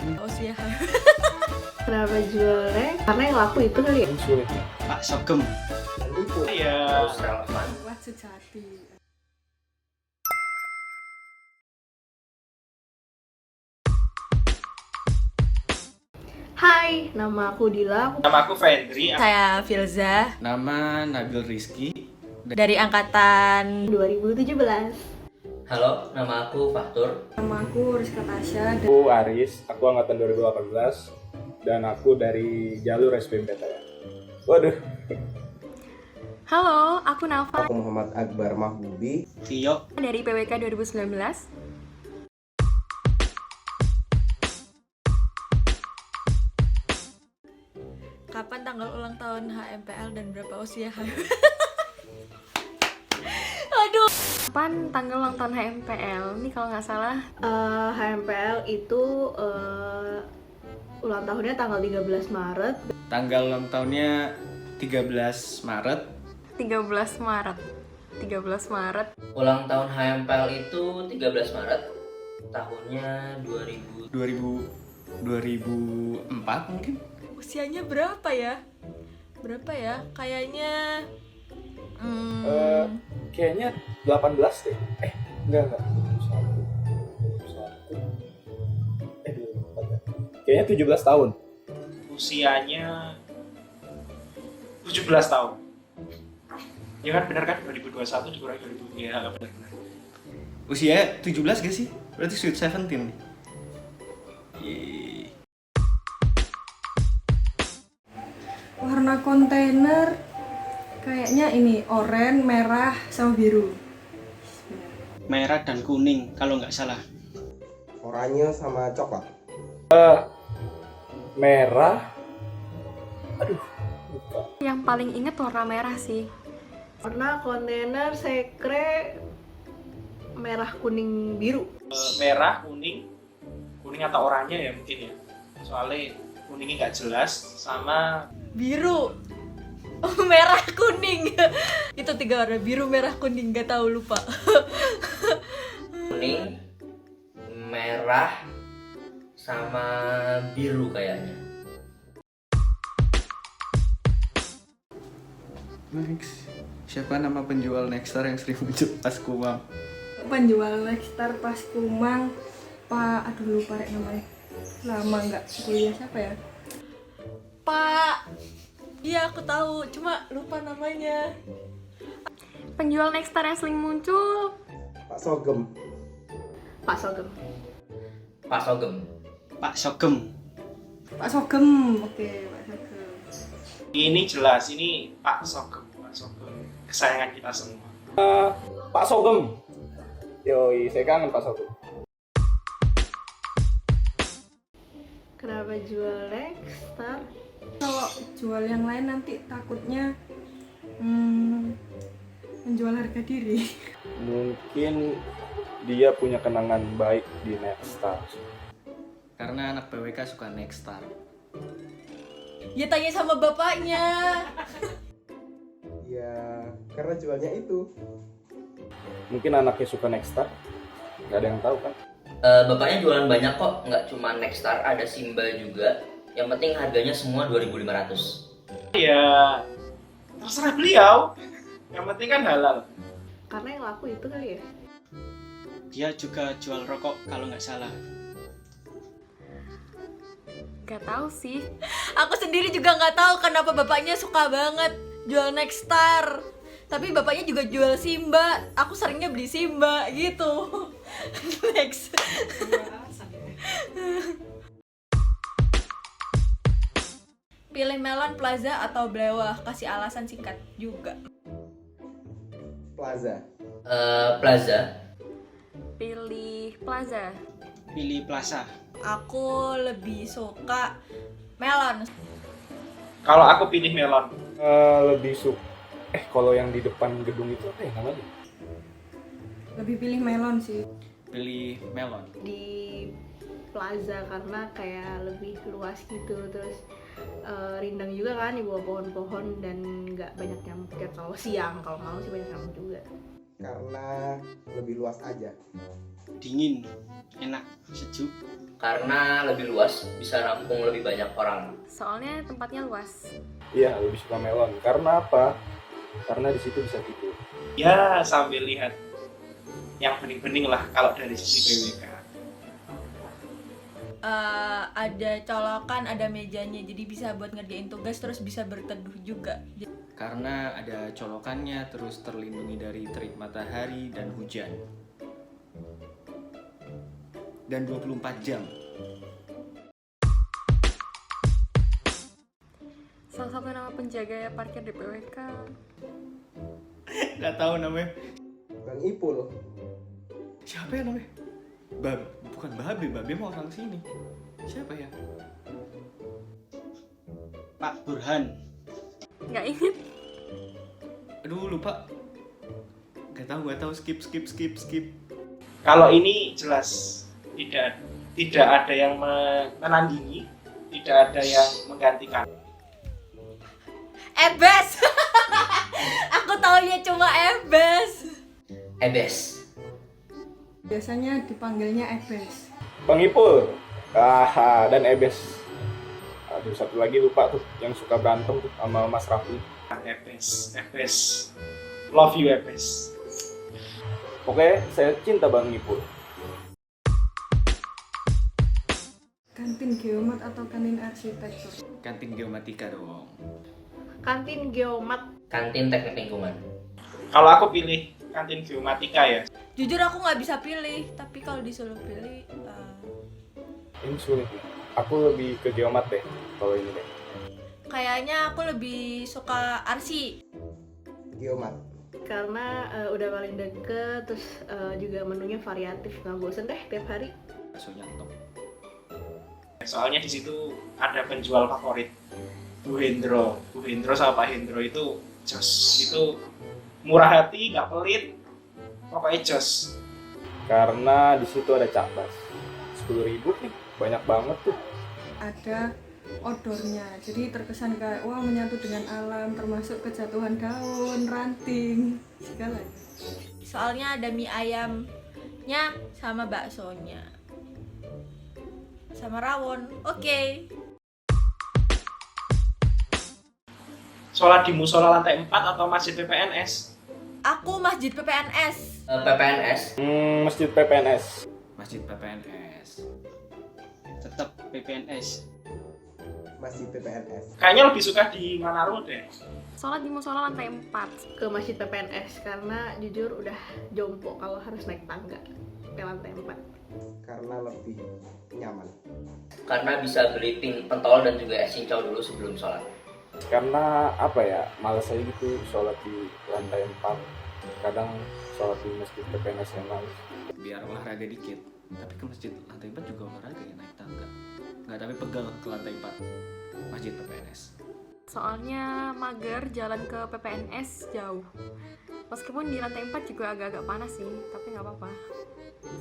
Oh sih ya. Kenapa jualnya? Karena yang laku itu kali ya? Pak Sogem. Iya. Relevan. Buat sejati. Hai, nama aku Dila. Nama aku Fendri. Saya Filza Nama Nabil Rizky. dari angkatan 2017. Halo, nama aku Fatur. Nama aku Rizka Tasya. Aku Aris, aku angkatan 2018 dan aku dari jalur SBMPTN. Waduh. Halo, aku Nafa Aku Muhammad Akbar Mahbubi. Tio. dari PWK 2019. Kapan tanggal ulang tahun HMPL dan berapa usia? Aduh. Kapan tanggal ulang tahun HMPL? Ini kalau nggak salah HMPL itu ulang tahunnya tanggal 13 Maret. Tanggal ulang tahunnya 13 Maret. 13 Maret. 13 Maret. Ulang tahun HMPL itu 13 Maret. Tahunnya 2004 mungkin. Usianya berapa ya? Berapa ya? Kayaknya Kayaknya 18 deh. Enggak. 21. Kayaknya 17 tahun. Usianya 17 tahun. Ya kan benar kan 2021 dikurangi 2000. Ya benar. Usia 17 gak sih? Berarti sweet 17 nih. Yeay. warna kontainer kayaknya ini oranye, merah, sama biru. Merah dan kuning kalau nggak salah. Oranye sama coklat. Merah. Aduh, lupa. Yang paling inget warna merah sih. Warna kontainer sekre merah kuning biru. Merah, kuning atau oranye ya mungkin ya. Soalnya kuningnya nggak jelas sama Biru. Oh, merah kuning. Itu 3 warna, biru, merah, kuning, gak tahu, lupa. kuning, merah, sama biru kayaknya. Next. Siapa nama penjual Nexstar yang sering muncul pas kumam? Penjual Nexstar pas kumang, Pak, aduh lupa rek namanya. Lama nggak kuliah, siapa ya? Pak. Iya, aku tahu, cuma lupa namanya. Penjual Nexstar yang sering muncul. Pak Sogem. Pak Sogem. Pak Sogem. Pak Sogem. Pak Sogem. Oke, Pak Sogem. Ini jelas, ini Pak Sogem. Kesayangan kita semua. Pak Sogem. Yoi, saya kangen Pak Sogem. Kenapa jual Nexstar? Kalau jual yang lain nanti takutnya menjual harga diri. Mungkin dia punya kenangan baik di Nexstar. Karena anak PWK suka Nexstar. Ya tanya sama bapaknya. Ya, karena jualnya itu. Mungkin anaknya suka Nexstar. Gak ada yang tahu kan. Bapaknya jualan banyak kok, nggak cuma Nexstar, ada Simba juga. Yang penting harganya semua 2.500. Ya terserah beliau. Yang penting kan halal. Karena yang laku itu kali ya? Dia juga jual rokok kalau nggak salah. Gak tahu sih. Aku sendiri juga gak tahu kenapa bapaknya suka banget jual Nexstar. Tapi bapaknya juga jual Simba. Aku seringnya beli Simba gitu. Next. Pilih melon, plaza, atau blewah? Kasih alasan singkat juga. Plaza. Plaza. Pilih plaza. Pilih Plaza. Aku lebih suka melon. Kalau aku pilih melon. Lebih kalau yang di depan gedung itu apa ya namanya? Lebih pilih melon sih. Pilih melon. Di plaza karena kayak lebih luas gitu, terus rindang juga kan di bawah pohon-pohon dan nggak banyak nyamuk ya kalau siang. Kalau malam sih banyak nyamuk juga. Karena lebih luas aja. Dingin, enak, sejuk. Karena lebih luas, bisa nampung lebih banyak orang. Soalnya tempatnya luas. Iya, lebih suka melon. Karena apa? Karena di situ bisa tidur. Ya sambil lihat yang bening-bening lah kalau dari sisi PWK. Ada colokan, ada mejanya, jadi bisa buat ngerjain tugas terus bisa berteduh juga. Karena ada colokannya, terus terlindungi dari terik matahari dan hujan. Dan 24 jam. Salah satu nama penjaga parkir di PWK. Gak tahu namanya. Bang Ipul. Siapa ya namanya? Bukan Babe mau orang sini. Siapa ya? Pak Burhan. Nggak inget. Aduh lupa. Gak tahu skip. Kalau ini jelas tidak ada yang menandingi, tidak ada yang menggantikan. Ebes. Aku taunya cuma Ebes. Ebes. Biasanya dipanggilnya Ebes. Bang Ipul. Dan Ebes. Aduh, satu lagi lupa tuh yang suka berantem tuh sama Mas Raffi. Ebes. Love you Ebes. Oke, saya cinta Bang Ipul. Kantin geomat atau kantin arsitektur? Kantin geomatika dong. Kantin geomat. Kantin teknik lingkungan. Kalau aku pilih kantin geomatika ya. Jujur aku nggak bisa pilih, tapi kalau disuruh pilih, Ini sulit nih. Aku lebih ke geomat deh kalau ini deh. kayaknya aku lebih suka arsi. Geomat. Karena udah paling deket, terus juga menunya variatif, nggak bosen deh tiap hari. Baksonya top. Soalnya di situ ada penjual favorit, Bu Hendro sama Pak Hendro itu jos. Itu murah hati, nggak pelit, pokoknya jos. Karena di situ ada caplas. 10.000 nih, banyak banget tuh. Ada odornya, jadi terkesan kayak wah menyatu dengan alam, termasuk kejatuhan daun, ranting, segala. Soalnya ada mie ayamnya sama baksonya, sama rawon. Oke. Sholat di musola lantai 4 atau masjid PPNS? Aku masjid PPNS. PPNS. Masjid PPNS. Masjid PPNS. Tetap PPNS. Masjid PPNS. Kayaknya lebih suka di Manado deh. Sholat di musola lantai 4 ke masjid PPNS karena jujur udah jompo kalau harus naik tangga ke lantai 4. Karena lebih nyaman. Karena bisa beli pentol dan juga es cincau dulu sebelum sholat. Karena apa ya, malas aja gitu sholat di lantai 4. Kadang sholat di masjid PPNS yang males. Biar olahraga dikit. Tapi ke masjid lantai 4 juga olahraga ya, naik tangga. Nggak, tapi pegal ke lantai 4 masjid PPNS. Soalnya mager jalan ke PPNS jauh. Meskipun di lantai 4 juga agak-agak panas sih, tapi nggak apa-apa.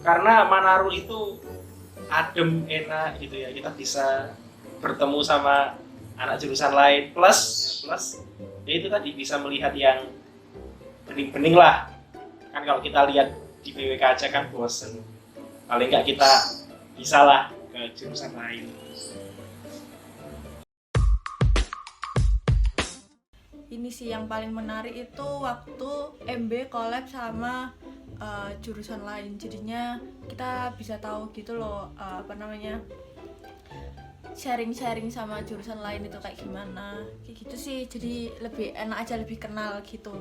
Karena Manado itu adem, enak gitu ya. Kita bisa bertemu sama anak jurusan lain. Plus ya itu tadi bisa melihat yang bening-bening lah. Kan kalau kita lihat di PWK aja kan bosen. Paling nggak kita bisa lah ke jurusan lain. Ini sih yang paling menarik itu waktu MB collab sama jurusan lain, jadinya kita bisa tahu gitu loh, sharing sama jurusan lain itu kayak gimana, kayak gitu sih. Jadi lebih enak aja, lebih kenal gitu.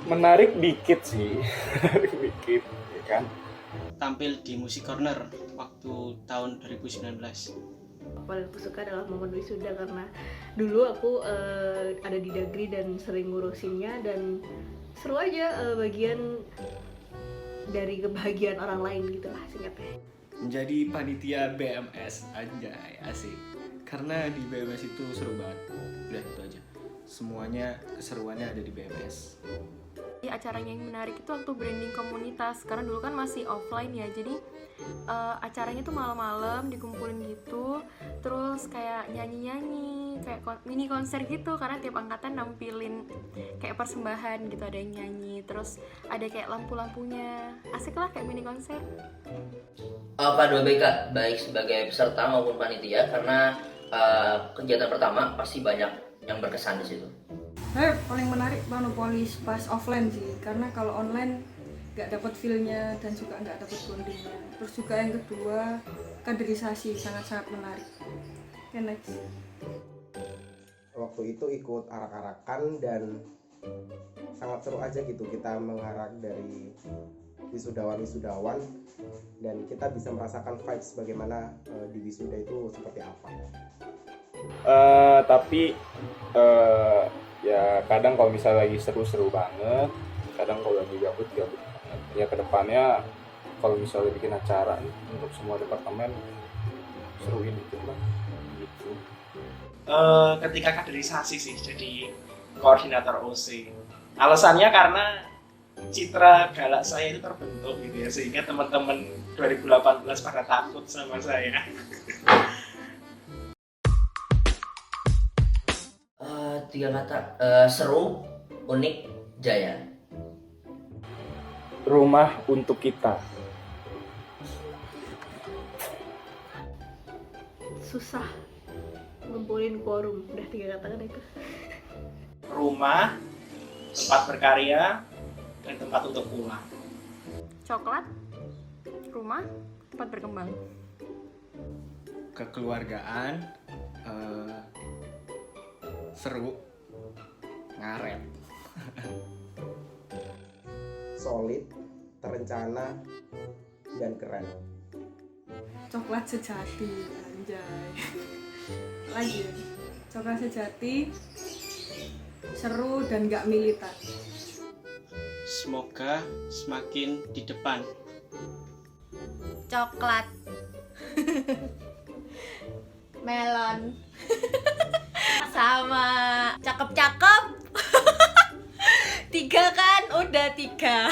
Menarik dikit sih. Menarik dikit, ya kan? Tampil di Musik Corner waktu tahun 2019. Paling aku suka adalah momen wisuda karena dulu aku ada di Dagri dan sering ngurusinnya, dan seru aja bagian dari kebahagiaan orang lain gitu lah singkatnya. Menjadi panitia BMS, anjay, asik. Karena di BMS itu seru banget. Udah itu aja. Semuanya keseruannya ada di BMS. Acaranya yang menarik itu waktu branding komunitas, karena dulu kan masih offline ya, jadi acaranya tuh malam-malam dikumpulin gitu, terus kayak nyanyi-nyanyi, kayak mini konser gitu, karena tiap angkatan nampilin kayak persembahan gitu, ada yang nyanyi, terus ada kayak lampu-lampunya, asik lah kayak mini konser. Apa 2BK baik sebagai peserta maupun panitia, karena kegiatan pertama pasti banyak yang berkesan di situ. Paling menarik Monopolis pas offline sih, karena kalau online nggak dapat feel-nya dan juga nggak dapat bondingnya. Terus juga yang kedua, kaderisasi sangat-sangat menarik. Oke, next. Waktu itu ikut arak-arakan dan sangat seru aja gitu, kita mengarak dari wisudawan dan kita bisa merasakan vibes bagaimana di wisuda itu seperti apa. Tapi ya kadang kalau misalnya lagi seru-seru banget, kadang kalau lagi gabut-gabut banget, ya kedepannya kalau misalnya bikin acara untuk semua departemen, seruin dikit lah gitu. Ketika kaderisasi sih jadi koordinator OC. Alasannya karena citra galak saya itu terbentuk gitu ya, sehingga teman-teman 2018 pada takut sama saya. 3 kata, seru, unik, jaya. Rumah untuk kita. Susah ngumpulin quorum, udah 3 kata kan itu. Rumah, tempat berkarya, dan tempat untuk pulang. Coklat, rumah, tempat berkembang. Kekeluargaan, seru, ngaret. Solid, terencana, dan keren. Coklat sejati, anjay. Lagi, coklat sejati, seru dan nggak militan. Semoga semakin di depan. Coklat. Melon. Sama cakep-cakep. 3 kan, udah 3.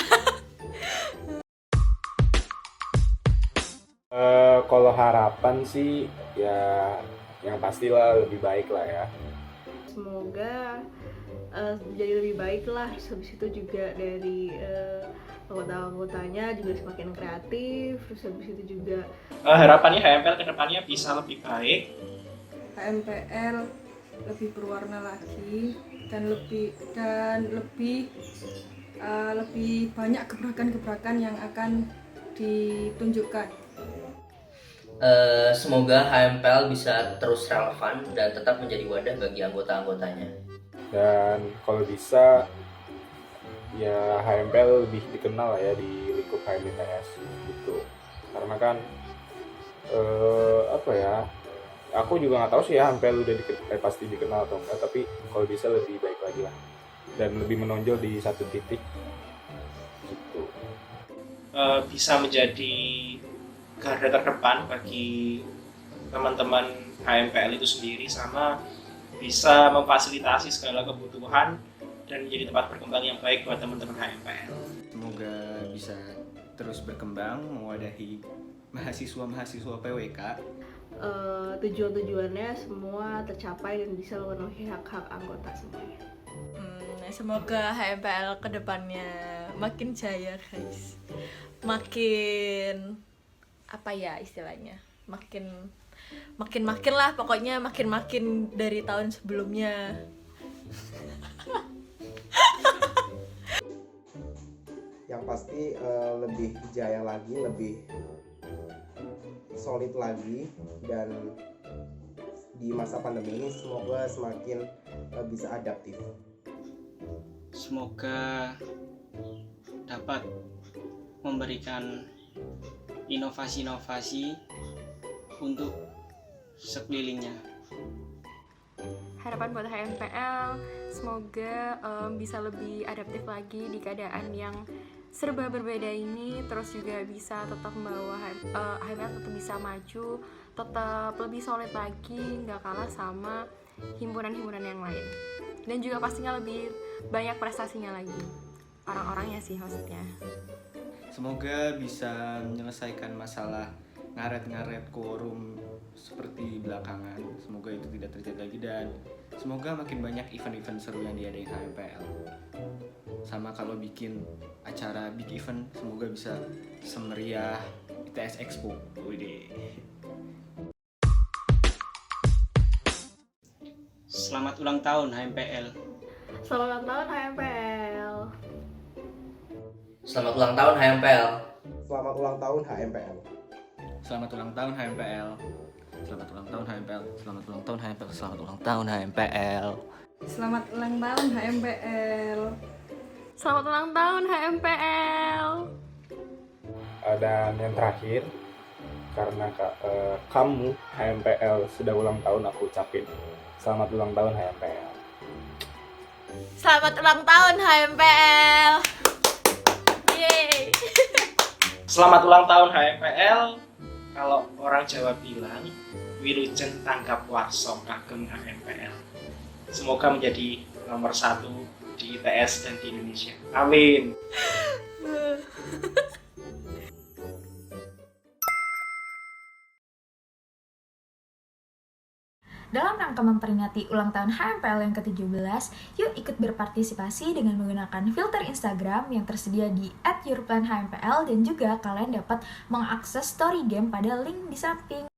Kalau harapan sih ya yang pastilah lebih baik lah ya. Semoga jadi lebih baik lah. Habis itu juga dari anggota-anggotanya juga semakin kreatif. Terus habis itu juga Harapannya HMPL kedepannya bisa lebih baik. HMPL lebih berwarna lagi dan lebih banyak gebrakan-gebrakan yang akan ditunjukkan. Semoga HMPL bisa terus relevan dan tetap menjadi wadah bagi anggota-anggotanya. Dan kalau bisa ya HMPL lebih dikenal lah ya di lingkup HMITS gitu. Karena kan apa ya, aku juga nggak tahu sih ya HMPL udah pasti dikenal atau enggak, tapi kalau bisa lebih baik lagi lah dan lebih menonjol di satu titik gitu. Bisa menjadi garda terdepan bagi teman-teman HMPL itu sendiri, sama bisa memfasilitasi segala kebutuhan dan menjadi tempat berkembang yang baik buat teman-teman HMPL. Semoga bisa terus berkembang, mewadahi mahasiswa-mahasiswa PWK. tujuan-tujuannya semua tercapai dan bisa memenuhi hak-hak anggota semuanya. Semoga HMPL kedepannya makin jaya guys, makin apa ya istilahnya, makin lah pokoknya, makin dari tahun sebelumnya. Yang pasti lebih jaya lagi, lebih solid lagi, dan di masa pandemi ini semoga semakin bisa adaptif. Semoga dapat memberikan inovasi-inovasi untuk sekelilingnya. Harapan buat HMPL, semoga bisa lebih adaptif lagi di keadaan yang serba berbeda ini, terus juga bisa tetap membawa HMPL tetap bisa maju, tetap lebih solid lagi, nggak kalah sama himpunan-himpunan yang lain, dan juga pastinya lebih banyak prestasinya lagi. orang-orangnya sih maksudnya. Semoga bisa menyelesaikan masalah ngaret-ngaret quorum seperti belakangan. Semoga itu tidak terjadi lagi dan semoga makin banyak event-event seru yang diadain HMPL. Sama kalau bikin acara big event, semoga bisa semeriah ITS Expo. Widih. Selamat ulang tahun HMPL. Selamat ulang tahun HMPL. Selamat ulang tahun HMPL. Selamat ulang tahun HMPL. Selamat ulang tahun HMPL. Selamat ulang tahun HMPL. Selamat ulang tahun HMPL. Selamat ulang tahun HMPL. Selamat ulang tahun HMPL. Selamat ulang tahun HMPL. Dan yang terakhir, karena kamu HMPL sudah ulang tahun, aku ucapin selamat ulang tahun HMPL. Selamat ulang tahun HMPL. Yeay. Selamat ulang tahun HMPL. Kalau orang Jawa bilang, Wilujeng tanggap warso kagem HMPL. Semoga menjadi nomor 1 di ITS dan di Indonesia. Amin. Dalam rangka memperingati ulang tahun HMPL yang ke-17, yuk ikut berpartisipasi dengan menggunakan filter Instagram yang tersedia di @yourplanHMPL dan juga kalian dapat mengakses story game pada link di samping.